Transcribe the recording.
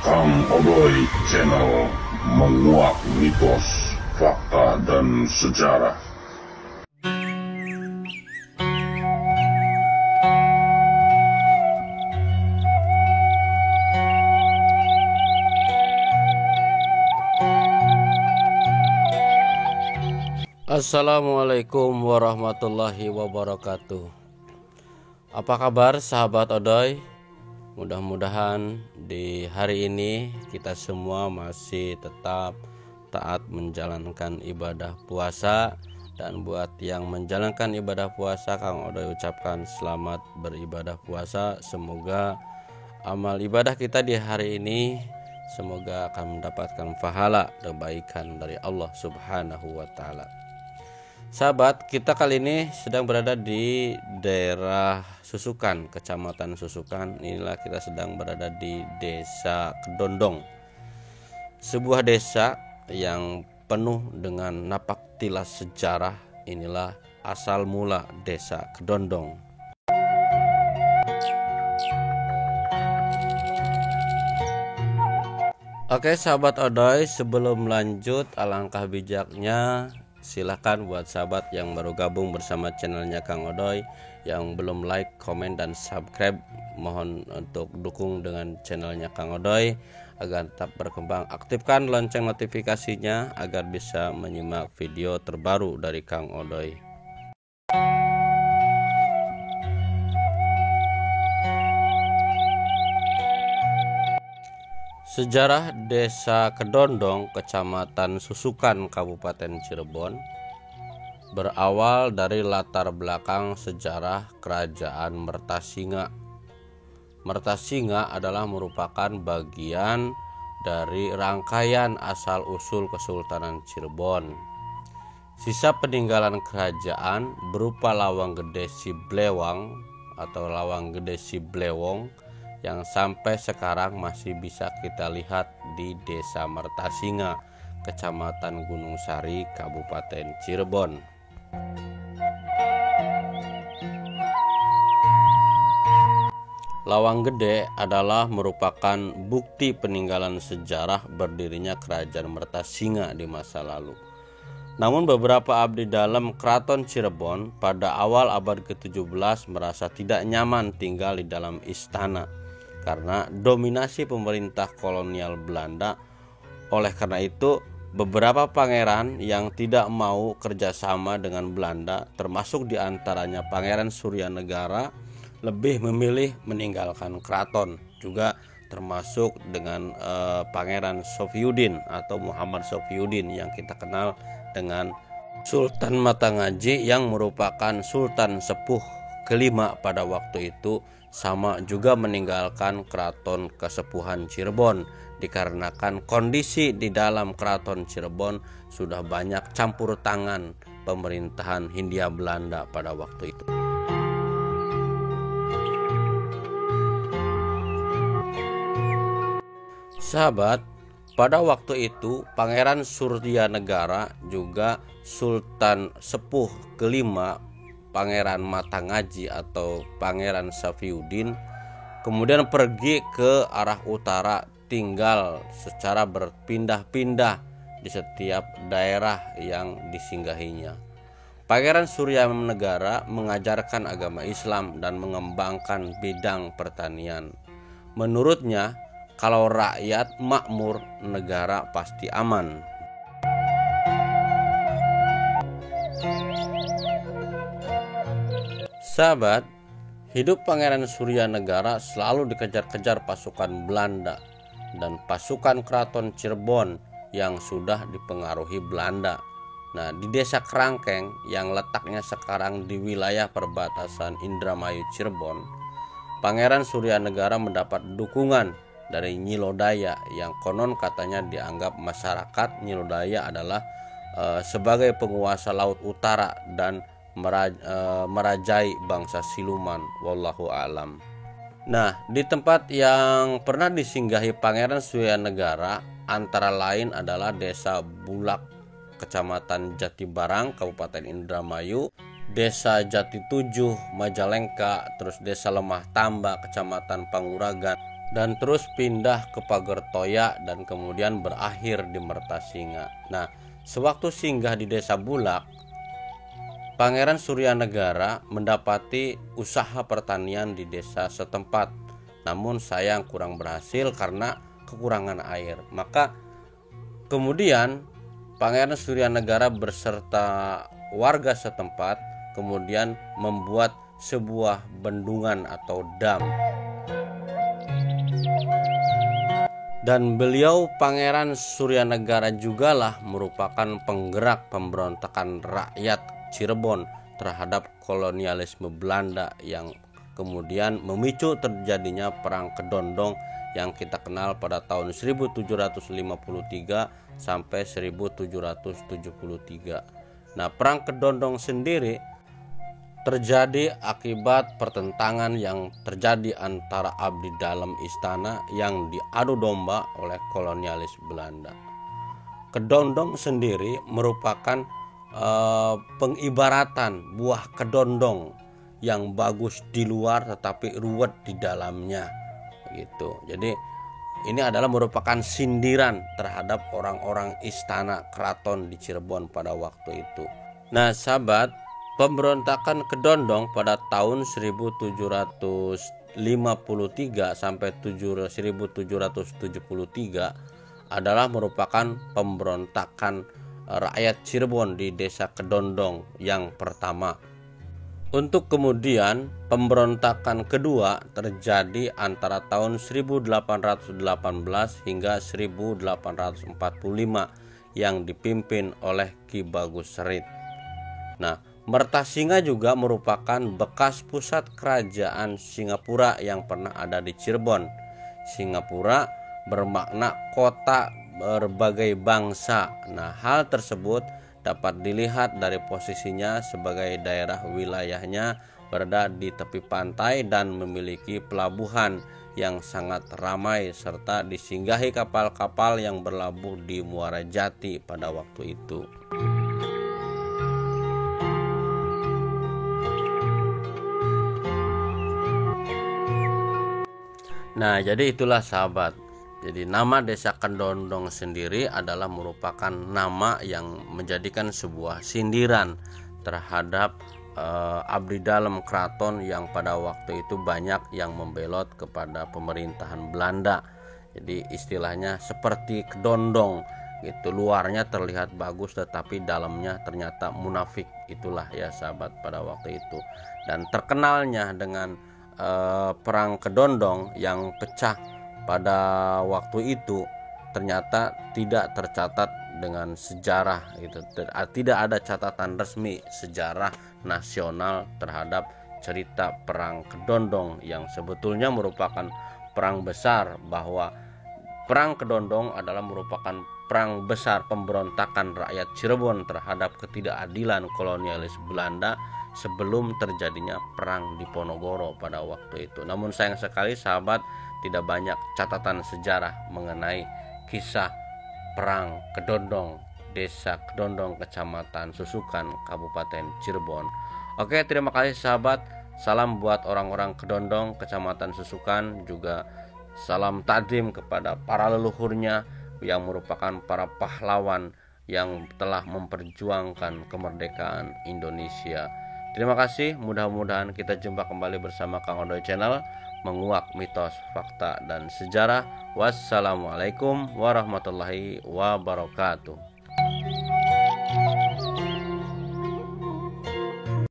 Kang Odoy Channel menguak mitos, fakta, dan sejarah. Assalamualaikum warahmatullahi wabarakatuh. Apa kabar sahabat Odoy? Mudah-mudahan di hari ini kita semua masih tetap taat menjalankan ibadah puasa. Dan buat yang menjalankan ibadah puasa, Kang Odoy ucapkan selamat beribadah puasa. Semoga amal ibadah kita di hari ini semoga akan mendapatkan pahala kebaikan dari Allah Subhanahu wa Ta'ala. Sahabat, kita kali ini sedang berada di daerah Susukan, Kecamatan Susukan. Inilah kita sedang berada di Desa Kedondong, sebuah desa yang penuh dengan napak tilas sejarah. Inilah asal mula Desa Kedondong. Oke sahabat Odoy, sebelum lanjut alangkah bijaknya silakan buat sahabat yang baru gabung bersama channelnya Kang Odoy, yang belum like, komen, dan subscribe, mohon untuk dukung dengan channelnya Kang Odoy agar tetap berkembang. Aktifkan lonceng notifikasinya agar bisa menyimak video terbaru dari Kang Odoy. Sejarah Desa Kedondong, Kecamatan Susukan, Kabupaten Cirebon, berawal dari latar belakang sejarah Kerajaan Mertasinga. Mertasinga adalah merupakan bagian dari rangkaian asal-usul Kesultanan Cirebon. Sisa peninggalan kerajaan berupa Lawang Gede Siblewang atau Lawang Gede Siblewong yang sampai sekarang masih bisa kita lihat di Desa Mertasinga, Kecamatan Gunung Sari, Kabupaten Cirebon. Lawang Gede adalah merupakan bukti peninggalan sejarah berdirinya Kerajaan Mertasinga di masa lalu. Namun beberapa abdi dalam Keraton Cirebon pada awal abad ke-17 merasa tidak nyaman tinggal di dalam istana karena dominasi pemerintah kolonial Belanda. Oleh karena itu, beberapa pangeran yang tidak mau kerjasama dengan Belanda, termasuk diantaranya Pangeran Suryanegara, lebih memilih meninggalkan keraton. Juga termasuk dengan Pangeran Sofyudin atau Muhammad Sofyudin yang kita kenal dengan Sultan Matangaji, yang merupakan Sultan Sepuh kelima pada waktu itu, sama juga meninggalkan Keraton Kesepuhan Cirebon dikarenakan kondisi di dalam Keraton Cirebon sudah banyak campur tangan pemerintahan Hindia Belanda pada waktu itu. Sahabat, pada waktu itu Pangeran Suryanegara juga Sultan Sepuh kelima Pangeran Matangaji atau Pangeran Safiyuddin kemudian pergi ke arah utara, tinggal secara berpindah-pindah di setiap daerah yang disinggahinya. Pangeran Suryanegara mengajarkan agama Islam dan mengembangkan bidang pertanian. Menurutnya, kalau rakyat makmur, negara pasti aman. Sahabat, hidup Pangeran Suryanegara selalu dikejar-kejar pasukan Belanda dan pasukan Keraton Cirebon yang sudah dipengaruhi Belanda. Nah, di Desa Kerangkeng yang letaknya sekarang di wilayah perbatasan Indramayu Cirebon, Pangeran Suryanegara mendapat dukungan dari Nyi Lodaya yang konon katanya dianggap masyarakat Nyi Lodaya adalah sebagai penguasa laut utara dan merajai bangsa siluman, wallahu alam. Nah, di tempat yang pernah disinggahi Pangeran Suryanegara antara lain adalah Desa Bulak, Kecamatan Jatibarang, Kabupaten Indramayu, Desa Jati Tujuh, Majalengka, terus Desa Lemah Tamba, Kecamatan Panguragan, dan terus pindah ke Pager Toya dan kemudian berakhir di Mertasinga. Nah, sewaktu singgah di Desa Bulak, Pangeran Suryanegara mendapati usaha pertanian di desa setempat. Namun sayang kurang berhasil karena kekurangan air. Maka kemudian Pangeran Suryanegara beserta warga setempat kemudian membuat sebuah bendungan atau dam. Dan beliau Pangeran Suryanegara jugalah merupakan penggerak pemberontakan rakyat Cirebon terhadap kolonialisme Belanda yang kemudian memicu terjadinya Perang Kedondong yang kita kenal pada tahun 1753 sampai 1773. Nah, Perang Kedondong sendiri terjadi akibat pertentangan yang terjadi antara abdi dalam istana yang diadu domba oleh kolonialis Belanda. Kedondong sendiri merupakan pengibaratan buah kedondong yang bagus di luar tetapi ruwet di dalamnya gitu. Jadi ini adalah merupakan sindiran terhadap orang-orang istana keraton di Cirebon pada waktu itu. Nah, sahabat, pemberontakan Kedondong pada tahun 1753 sampai 1773 adalah merupakan pemberontakan rakyat Cirebon di Desa Kedondong yang pertama. Untuk kemudian pemberontakan kedua terjadi antara tahun 1818 hingga 1845 yang dipimpin oleh Ki Bagus Serit. Nah, Mertasinga juga merupakan bekas pusat kerajaan Singapura yang pernah ada di Cirebon. Singapura bermakna kota berbagai bangsa. Nah, hal tersebut dapat dilihat dari posisinya sebagai daerah wilayahnya berada di tepi pantai dan memiliki pelabuhan yang sangat ramai serta disinggahi kapal-kapal yang berlabuh di Muara Jati pada waktu itu. Nah, jadi itulah sahabat. Jadi nama Desa Kedondong sendiri adalah merupakan nama yang menjadikan sebuah sindiran terhadap abdi dalam keraton yang pada waktu itu banyak yang membelot kepada pemerintahan Belanda. Jadi istilahnya seperti kedondong gitu, luarnya terlihat bagus tetapi dalamnya ternyata munafik. Itulah ya sahabat pada waktu itu. Dan terkenalnya dengan Perang Kedondong yang pecah pada waktu itu ternyata tidak tercatat dengan sejarah itu. Tidak ada catatan resmi sejarah nasional terhadap cerita Perang Kedondong yang sebetulnya merupakan perang besar, bahwa Perang Kedondong adalah merupakan perang besar pemberontakan rakyat Cirebon terhadap ketidakadilan kolonialis Belanda sebelum terjadinya perang di Ponorogo pada waktu itu. Namun sayang sekali sahabat, tidak banyak catatan sejarah mengenai kisah Perang Kedondong, Desa Kedondong, Kecamatan Susukan, Kabupaten Cirebon. Oke, terima kasih sahabat. Salam buat orang-orang Kedondong, Kecamatan Susukan, juga salam takdim kepada para leluhurnya yang merupakan para pahlawan yang telah memperjuangkan kemerdekaan Indonesia. Terima kasih, mudah-mudahan kita jumpa kembali bersama Kang Odoy Channel, menguak mitos, fakta, dan sejarah. Wassalamualaikum warahmatullahi wabarakatuh.